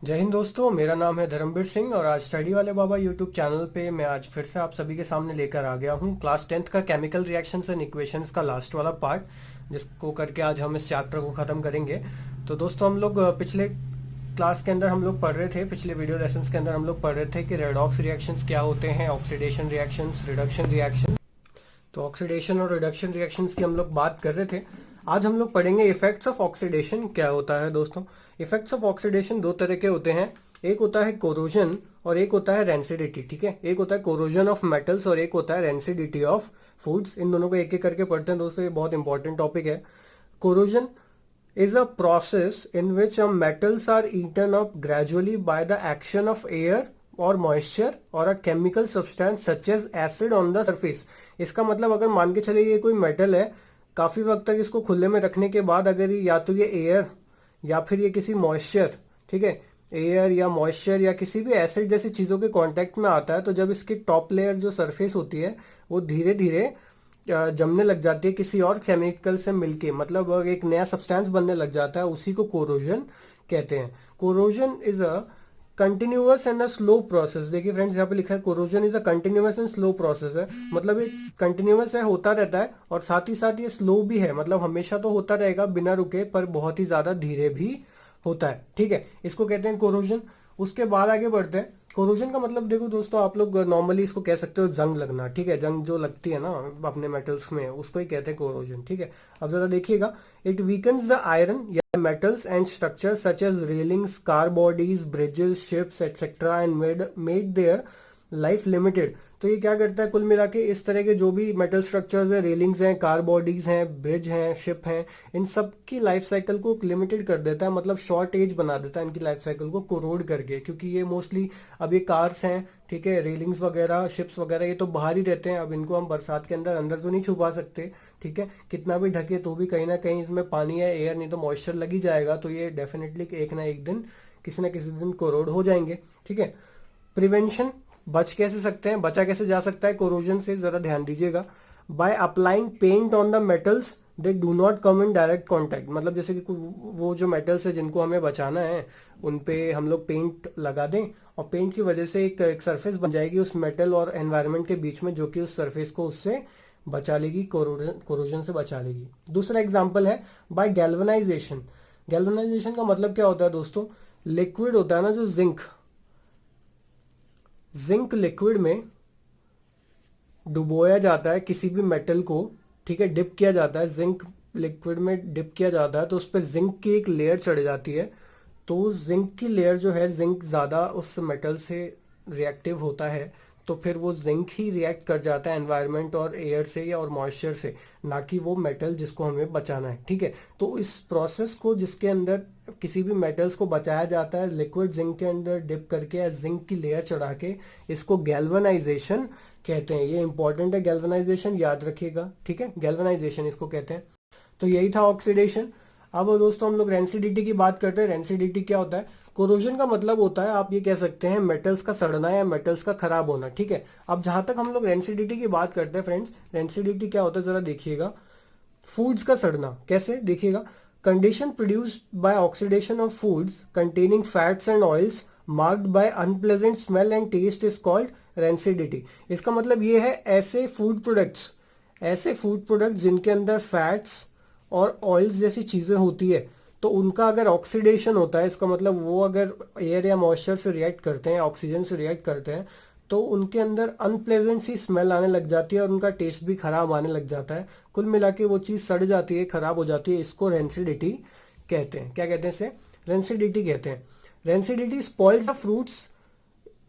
जय हिंद दोस्तों, मेरा नाम है धर्मवीर सिंह और आज स्टडी वाले बाबा यूट्यूब चैनल पे मैं आज फिर से आप सभी के सामने लेकर आ गया हूँ क्लास 10th का केमिकल रिएक्शंस एंड इक्वेशंस का लास्ट वाला पार्ट, जिसको करके आज हम इस चैप्टर को ख़त्म करेंगे। तो दोस्तों, हम लोग पिछले क्लास के अंदर हम लोग पढ़ रहे थे, पिछले वीडियो लेसन्स के अंदर हम लोग पढ़ रहे थे कि रेडॉक्स रिएक्शंस क्या होते हैं, ऑक्सीडेशन रिएक्शंस, रिडक्शन रिएक्शन। तो ऑक्सीडेशन और रिडक्शन रिएक्शंस की हम लोग बात कर रहे थे। आज हम लोग पढ़ेंगे इफेक्ट्स ऑफ ऑक्सीडेशन क्या होता है। दोस्तों, इफेक्ट्स ऑफ ऑक्सीडेशन दो तरह के होते हैं, एक होता है कोरोजन और एक होता है रेंसिडिटी। ठीक है, एक होता है कोरोजन ऑफ मेटल्स और एक होता है रेंसिडिटी ऑफ फूड्स। इन दोनों को एक एक करके पढ़ते हैं दोस्तों, ये बहुत इंपॉर्टेंट टॉपिक है। Corrosion is a process in which metals are eaten up gradually by the action of air or moisture or a chemical substance such as acid on the surface। इसका मतलब अगर मान के चले ये कोई मेटल है, काफी वक्त तक इसको खुले में रखने के बाद अगर या तो ये एयर या फिर ये किसी मॉइस्चर, ठीक है, एयर या मॉइस्चर या किसी भी एसिड जैसी चीजों के कांटेक्ट में आता है, तो जब इसकी टॉप लेयर जो सरफेस होती है वो धीरे धीरे जमने लग जाती है किसी और केमिकल से मिलके, मतलब एक नया सब्सटेंस बनने लग जाता है, उसी को कोरोजन कहते हैं। Corrosion is a continuous and a slow process. देखिए फ्रेंड्स, यहाँ पे लिखा है corrosion is a continuous and slow process है, मतलब ये कंटिन्यूअस है, होता रहता है, और साथ ही साथ ये स्लो भी है, मतलब हमेशा तो होता रहेगा बिना रुके, पर बहुत ही ज्यादा धीरे भी होता है। ठीक है, इसको कहते हैं कोरोजन। उसके बाद आगे बढ़ते हैं। कोरोजन का मतलब देखो दोस्तों, आप लोग नॉर्मली इसको कह सकते हो जंग लगना। ठीक है, जंग जो लगती है ना अपने मेटल्स में, उसको ही कहते हैं कोरोजन। ठीक है, अब जरा देखिएगा, इट वीकन्स द आयरन या metals and structure such as railings, car bodies, bridges, ships etcetera and made their life limited. तो ये क्या करता है, कुल मिला के इस तरह के जो भी मेटल स्ट्रक्चर्स हैं, रेलिंग्स हैं, कार बॉडीज हैं, ब्रिज हैं, शिप हैं, इन सब की लाइफ साइकिल को लिमिटेड कर देता है, मतलब शॉर्ट एज बना देता है इनकी लाइफ साइकिल को कोरोड करके। क्योंकि ये मोस्टली अब ये कार्स हैं, ठीक है, रेलिंग्स वगैरह, शिप्स वगैरह, ये तो बाहर ही रहते हैं। अब इनको हम बरसात के अंदर अंदर तो नहीं छुपा सकते, ठीक है, कितना भी ढके तो भी कहीं ना कहीं इसमें पानी या एयर नहीं तो मॉइस्चर लगी जाएगा, तो ये डेफिनेटली एक ना एक दिन किसी ना किसी दिन कोरोड हो जाएंगे। ठीक है, प्रिवेंशन, बच कैसे सकते हैं, बचा कैसे जा सकता है कोरोजन से, जरा ध्यान दीजिएगा। By applying paint on the metals they do not come in direct contact. मतलब जैसे कि वो जो मेटल्स है जिनको हमें बचाना है, उन पे हम लोग पेंट लगा दें और पेंट की वजह से एक सरफेस बन जाएगी उस मेटल और एनवायरनमेंट के बीच में, जो कि उस सरफेस को उससे बचा लेगी, कोरोजन से बचा लेगी। दूसरा एग्जाम्पल है बाय गैल्वेनाइजेशन। गैल्वेनाइजेशन का मतलब क्या होता है दोस्तों, लिक्विड होता है ना जो जिंक, जिंक लिक्विड में डुबोया जाता है किसी भी मेटल को, ठीक है, डिप किया जाता है, जिंक लिक्विड में डिप किया जाता है, तो उस पर जिंक की एक लेयर चढ़ जाती है। तो उस जिंक की लेयर जो है, जिंक ज़्यादा उस मेटल से रिएक्टिव होता है, तो फिर वो जिंक ही रिएक्ट कर जाता है एनवायरनमेंट और एयर से या और मॉइस्चर से, ना कि वो मेटल जिसको हमें बचाना है। ठीक है, तो इस प्रोसेस को जिसके अंदर किसी भी मेटल्स को बचाया जाता है लिक्विड जिंक के अंदर डिप करके या जिंक की लेयर चढ़ा के, इसको गैल्वेनाइजेशन कहते हैं। ये इंपॉर्टेंट है, गैल्वेनाइजेशन याद रखिएगा। ठीक है, गैल्वेनाइजेशन इसको कहते हैं। तो यही था ऑक्सीडेशन। अब दोस्तों हम लोग रेंसिडिटी की बात करते हैं। रेंसिडिटी क्या होता है, कोरोजन का मतलब होता है, आप ये कह सकते हैं, मेटल्स का सड़ना या मेटल्स का खराब होना। ठीक है, अब जहां तक हम लोग रेंसिडिटी की बात करते हैं फ्रेंड्स, रेंसिडिटी क्या होता है जरा देखिएगा। फूड्स का सड़ना कैसे, देखिएगा, condition produced by oxidation of foods containing fats and oils marked by unpleasant smell and taste is called rancidity. इसका मतलब ये है, ऐसे फूड प्रोडक्ट्स, ऐसे फूड प्रोडक्ट जिनके अंदर फैट्स और ऑयल्स जैसी चीजें होती है, तो उनका अगर ऑक्सीडेशन होता है, इसका मतलब वो अगर एयर या मॉइस्चर से रिएक्ट करते हैं, ऑक्सीजन से रिएक्ट करते हैं, तो उनके अंदर अनप्लेजेंट सी स्मेल आने लग जाती है और उनका टेस्ट भी खराब आने लग जाता है। कुल मिला के वो चीज़ सड़ जाती है, खराब हो जाती है। इसको रेंसिडिटी कहते हैं। क्या कहते हैं इसे, रेंसिडिटी कहते हैं। Rancidity spoils the fruits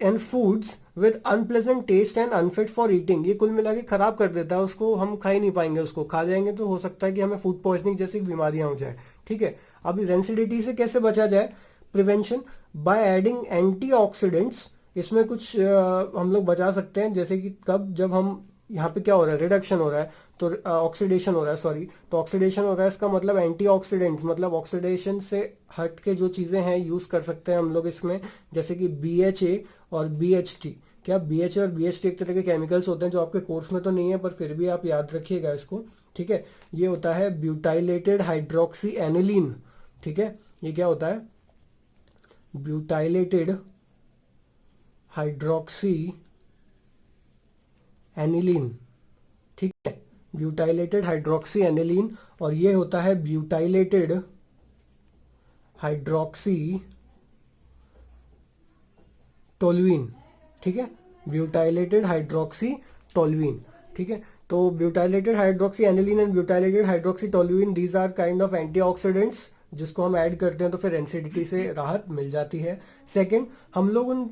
and foods with unpleasant taste and unfit for eating. ये कुल मिला के खराब कर देता है, उसको हम खा ही नहीं पाएंगे, उसको खा जाएंगे तो हो सकता है कि हमें फूड पॉइजनिंग जैसी बीमारियां हो जाए। ठीक है, अब रेंसिडिटी से कैसे बचा जाए, प्रिवेंशन बाय एडिंग एंटीऑक्सीडेंट्स। इसमें कुछ हम लोग बचा सकते हैं, जैसे कि कब, जब हम यहाँ पे क्या हो रहा है, रिडक्शन हो रहा है, तो ऑक्सीडेशन हो रहा है, सॉरी, तो ऑक्सीडेशन हो रहा है, इसका मतलब एंटीऑक्सीडेंट्स, मतलब ऑक्सीडेशन से हट के जो चीज़ें हैं यूज कर सकते हैं हम लोग इसमें, जैसे कि BHA और BHT। क्या BHA और BHT एक तरह के केमिकल्स होते हैं जो आपके कोर्स में तो नहीं है, पर फिर भी आप याद रखिएगा इसको। ठीक है, ये होता है ब्यूटाइलेटेड हाइड्रोक्सी एनिलीन। ठीक है, ये क्या होता है, ब्यूटाइलेटेड हाइड्रोक्सी एनिलीन, ठीक है, ब्यूटाइलेटेड हाइड्रोक्सी एनिलीन, और ये होता है ब्यूटाइलेटेड हाइड्रोक्सी टोल्यूइन, ठीक है, ब्यूटाइलेटेड हाइड्रोक्सी टोल्यूइन, ठीक है। तो butylated hydroxy aniline and butylated hydroxy toluene, these are kind of antioxidants, जिसको हम ऐड करते हैं तो फिर एसिडिटी से राहत मिल जाती है। सेकंड, हम लोग उन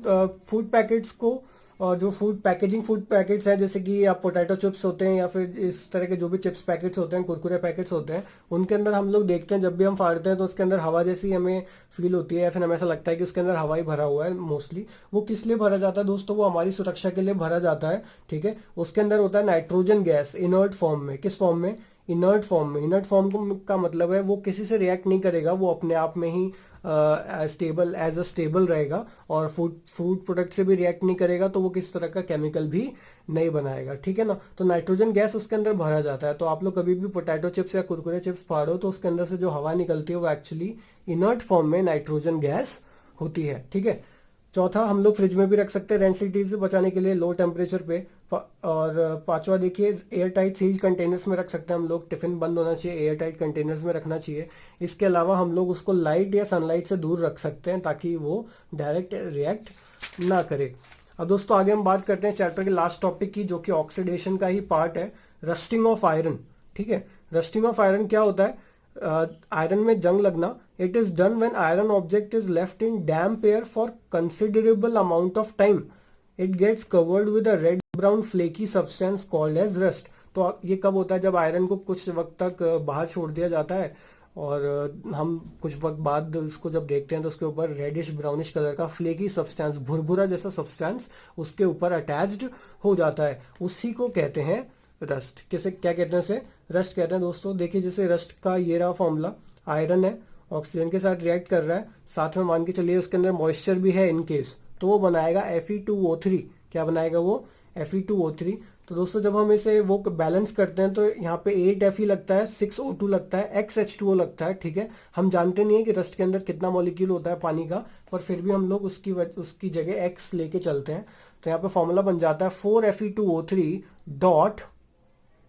फूड पैकेट्स को, और जो फूड पैकेट्स हैं, जैसे कि आप पोटैटो चिप्स होते हैं या फिर इस तरह के जो भी चिप्स पैकेट्स होते हैं, कुरकुरे पैकेट्स होते हैं, उनके अंदर हम लोग देखते हैं जब भी हम फाड़ते हैं तो उसके अंदर हवा जैसी हमें फील होती है, या फिर हमें ऐसा लगता है कि उसके अंदर हवा ही भरा हुआ है मोस्टली। वो किस लिए भरा जाता है दोस्तों? वो हमारी सुरक्षा के लिए भरा जाता है, ठीक है। उसके अंदर होता है नाइट्रोजन गैस इनर्ट फॉर्म में। किस फॉर्म में? इनर्ट फॉर्म में। इनर्ट फॉर्म का मतलब है वो किसी से रिएक्ट नहीं करेगा, वो अपने आप में ही एज अ स्टेबल रहेगा, और फूड प्रोडक्ट से भी रिएक्ट नहीं करेगा, तो वो किस तरह का केमिकल भी नहीं बनाएगा, ठीक है ना। तो नाइट्रोजन गैस उसके अंदर भरा जाता है। तो आप लोग कभी भी पोटैटो चिप्स या कुरकुरे चिप्स फाड़ो तो उसके अंदर से जो हवा निकलती है वो एक्चुअली इनर्ट फॉर्म में नाइट्रोजन गैस होती है, ठीक है। चौथा, हम लोग फ्रिज में भी रख सकते हैं रेंसिडिटी से बचाने के लिए, लो टेम्परेचर पे। और पांचवा देखिए, एयर टाइट सील्ड कंटेनर्स में रख सकते हैं हम लोग। टिफिन बंद होना चाहिए, एयर टाइट कंटेनर्स में रखना चाहिए। इसके अलावा हम लोग उसको लाइट या सनलाइट से दूर रख सकते हैं ताकि वो डायरेक्ट रिएक्ट ना करे। अब दोस्तों आगे हम बात करते हैं चैप्टर के लास्ट टॉपिक की, जो कि ऑक्सीडेशन का ही पार्ट है, रस्टिंग ऑफ आयरन, ठीक है। रस्टिंग ऑफ आयरन क्या होता है? आयरन में जंग लगना। It is done when iron object is left in damp air for considerable amount of time. It gets covered with a red brown flaky substance called as rust. तो ये कब होता है? जब आयरन को कुछ वक्त तक बाहर छोड़ दिया जाता है, और हम कुछ वक्त बाद उसको जब देखते हैं तो उसके ऊपर रेडिश ब्राउनिश कलर का फ्लेकी सब्सटेंस, भुरभुरा जैसा सब्सटेंस उसके ऊपर अटैच्ड हो जाता है। उसी को कहते हैं रस्ट। किसे क्या कहते हैं? उसे रस्ट कहते हैं दोस्तों। देखिए, जैसे रस्ट का ये रहा फॉर्मूला, आयरन है, ऑक्सीजन के साथ रिएक्ट कर रहा है, साथ में मान के चलिए उसके अंदर मॉइस्चर भी है इन केस, तो वो बनाएगा Fe2O3। क्या बनाएगा वो? Fe2O3। तो दोस्तों जब हम इसे वो बैलेंस करते हैं तो यहाँ पे 8 Fe लगता है, 6 O2 लगता है, XH2O लगता है, ठीक है। हम जानते नहीं है कि रस्ट के अंदर कितना मॉलिक्यूल होता है पानी का, पर फिर भी हम लोग उसकी जगह X लेके चलते हैं। तो यहाँ पे फॉर्मूला बन जाता है 4Fe2O3 डॉट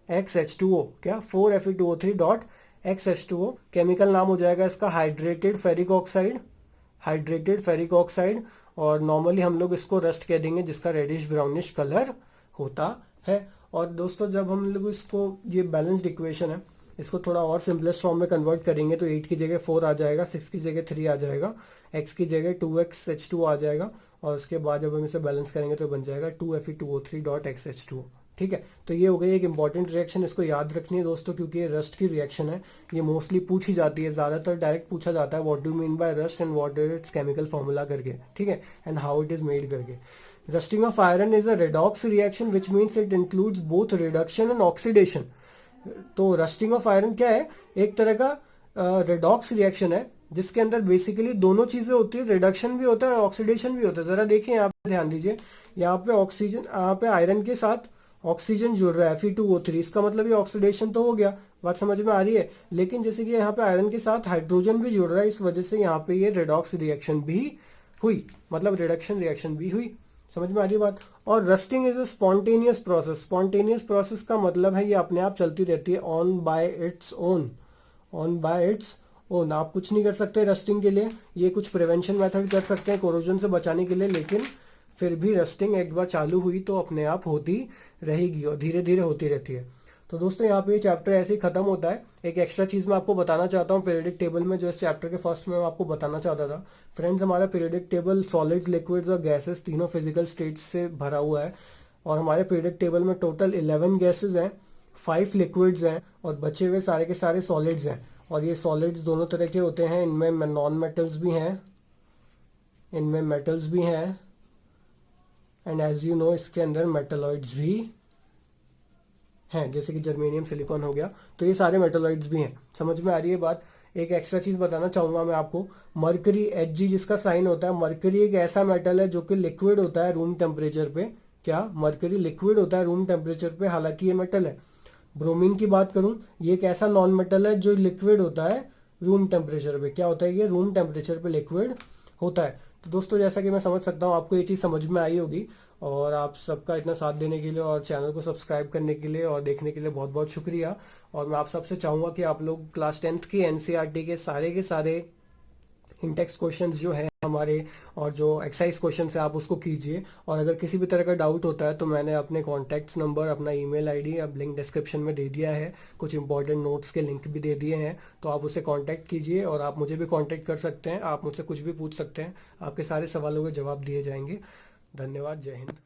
XH2O। क्या? 4Fe2O3 dot XH2O। केमिकल नाम हो जाएगा इसका hydrated ferric oxide, hydrated ferric oxide. और नॉर्मली हम लोग इसको रस्ट कह देंगे, जिसका रेडिश ब्राउनिश कलर होता है। और दोस्तों जब हम लोग इसको, ये बैलेंस्ड इक्वेशन है, इसको थोड़ा और सिंपलेस्ट फॉर्म में कन्वर्ट करेंगे तो 8 की जगह 4 आ जाएगा, 6 की जगह 3 आ जाएगा, x की जगह 2XH2 आ जाएगा, और उसके बाद जब हम इसे बैलेंस करेंगे तो बन जाएगा 2Fe2O3 डॉट XH2O, ठीक है। तो ये हो गई एक इंपॉर्टेंट रिएक्शन, इसको याद रखनी है दोस्तों, क्योंकि ये रस्ट की रिएक्शन है। ये मोस्टली पूछी जाती है, ज़्यादातर डायरेक्ट पूछा जाता है, what do mean by rust and what is its chemical formula करके, ठीक है, and how it is made करके। Rusting of iron is a redox reaction which means it includes both reduction and oxidation. तो rusting of iron क्या है? एक तरह का रेडॉक्स रिएक्शन है, जिसके अंदर बेसिकली दोनों चीजें होती है, रिडक्शन भी होता है और ऑक्सीडेशन भी होता है। जरा देखिए यहाँ पे, ध्यान दीजिए, यहाँ पे ऑक्सीजन, यहाँ पे आयरन के साथ ऑक्सीजन जुड़ रहा है Fe2O3, इसका मतलब ये ऑक्सीडेशन तो हो गया, बात समझ में आ रही है। लेकिन जैसे कि यहाँ पे आयरन के साथ हाइड्रोजन भी जुड़ रहा है, इस वजह से यहाँ पे ये रेडॉक्स रिएक्शन भी हुई, मतलब रिडक्शन रिएक्शन भी हुई। समझ में आ रही है बात। और rusting is a spontaneous process. Spontaneous process का मतलब है ये अपने आप चलती रहती है, on by its own, on by its own. आप कुछ नहीं कर सकते रस्टिंग के लिए, ये कुछ प्रिवेंशन मेथड कर सकते हैं कोरोजन से बचाने के लिए, लेकिन फिर भी रस्टिंग एक बार चालू हुई तो अपने आप होती रहेगी और धीरे धीरे होती रहती है। तो दोस्तों यहाँ पे ये चैप्टर ऐसे ही खत्म होता है। एक एक्स्ट्रा चीज मैं आपको बताना चाहता हूँ पीरियडिक टेबल में, जो इस चैप्टर के फर्स्ट में मैं आपको बताना चाहता था। फ्रेंड्स, हमारा पीरियडिक टेबल सॉलिड्स, लिक्विड्स और गैसेस तीनों फिजिकल स्टेट्स से भरा हुआ है। और हमारे पीरियडिक टेबल में टोटल 11 गैसेज हैं, 5 लिक्विड्स हैं, और बचे हुए सारे के सारे सॉलिड्स हैं। और ये सॉलिड्स दोनों तरह के होते हैं, इनमें नॉन मेटल्स भी हैं, इनमें मेटल्स भी हैं, एंड एज यू नो इसके अंदर मेटलॉइड्स भी हैं, जैसे कि जर्मेनियम, सिलिकॉन हो गया, तो ये सारे मेटलॉइड्स भी हैं। समझ में आ रही है बात। एक एक्स्ट्रा चीज बताना चाहूंगा मैं आपको, मरकरी Hg जिसका साइन होता है, मरकरी एक ऐसा मेटल है जो कि लिक्विड होता है रूम टेम्परेचर पे। क्या? मरकरी लिक्विड होता है रूम टेम्परेचर पे, हालांकि ये मेटल है। ब्रोमीन की बात करूं, ये एक ऐसा नॉन मेटल है जो लिक्विड होता है रूम टेम्परेचर पे। क्या होता है? ये रूम टेम्परेचर पे लिक्विड होता है। तो दोस्तों, जैसा कि मैं समझ सकता हूँ आपको ये चीज़ समझ में आई होगी, और आप सबका इतना साथ देने के लिए और चैनल को सब्सक्राइब करने के लिए और देखने के लिए बहुत बहुत शुक्रिया। और मैं आप सबसे चाहूँगा कि आप लोग क्लास 10th की एनसीईआरटी के सारे इंटेक्स क्वेश्चंस जो है हमारे, और जो एक्सरसाइज क्वेश्चन है आप उसको कीजिए। और अगर किसी भी तरह का डाउट होता है तो मैंने अपने कॉन्टैक्ट्स नंबर, अपना ईमेल आईडी अब लिंक डिस्क्रिप्शन में दे दिया है, कुछ इंपॉर्टेंट नोट्स के लिंक भी दे दिए हैं, तो आप उसे कांटेक्ट कीजिए। और आप मुझे भी कांटेक्ट कर सकते हैं, आप मुझसे कुछ भी पूछ सकते हैं, आपके सारे सवालों के जवाब दिए जाएंगे। धन्यवाद। जय हिंद।